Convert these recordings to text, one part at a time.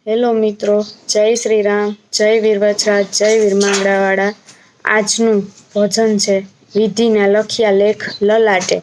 Hello મિત્રો, જય શ્રી રામ, જય વીરવજરાજ, જય વીરમાંગડાવાળા. આજનું ભજન છે વિધિના લખ્યા લેખ લલાટે.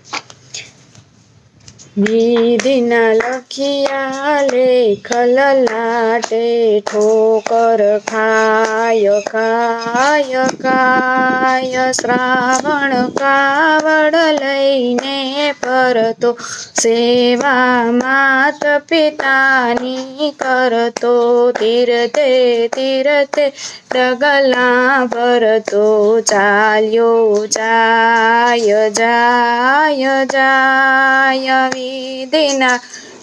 વિધિના લખ્યા લેખ લલાટે, ઠોકર ખાય ખાય ખાય. શ્રાવણ કાવડ લઈને ફરતો, સેવા માત પિતાની કરતો. તીરથે તીરથે ડગલા ભરતો, ચાલ્યો જાય જાય જાય. વિધિના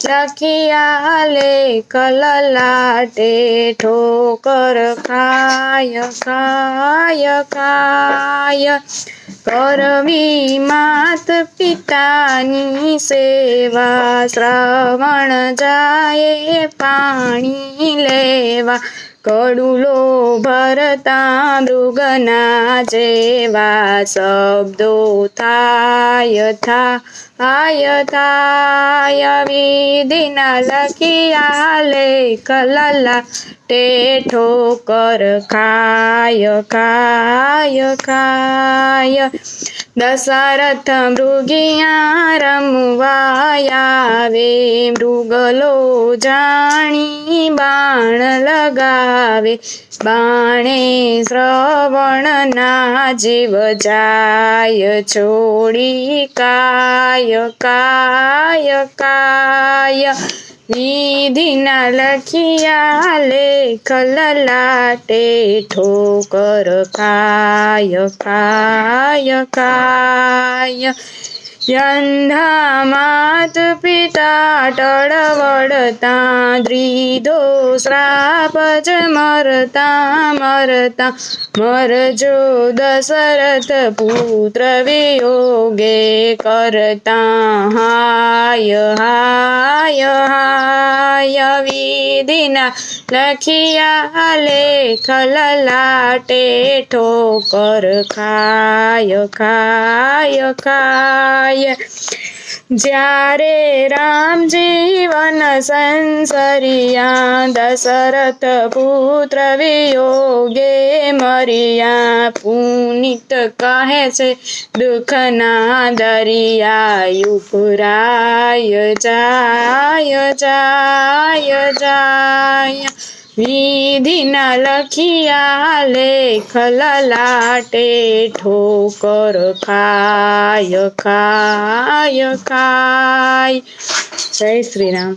લખ્યા લેખ લલાટે, ઠોકર ખાય ખાય ખાય. કરવી માત પિતાની સેવા, શ્રાવણ જાય પાણી લેવા. કડુલો ભરતા મૃગના જેવા, શબ્દો થાય થાય થાય. વિધિના લખ્યા લેખ લલાટે, ઠોકર ખાય ખાય ખાય. દશરથ મૃગિયા રમવા આવે, મૃગલો જાણી બાણ લગાવે. બાણે શ્રવણના જીવ જાય છોડી, કાય કાય કાય. વિધિના લખ્યા લેખ લલાટે, ઠોકર ખાય ખાય ખાય. યંધા માત પિતા ટળવળતા, દ્રિધો શ્રાપ જ મરતા મરતા. મરજો દશરથ પુત્ર વિયોગે, કરતા હાય હાય હાય. વિધિના લખ્યા લેખ લલાટે, ઠોકર ખાય ખાય ખાય. જ્યારે રામજી વન સંસરિયા, દશરથ પુત્ર વિયોગે મરિયા. પુનિત કહે છે દુઃખના દરિયા, યુપરાય જાય જાય જાય. વિધિના લખ્યા લેખ લલાટે, ઠોકર ખાય ખાય ખાય. જય શ્રી રામ.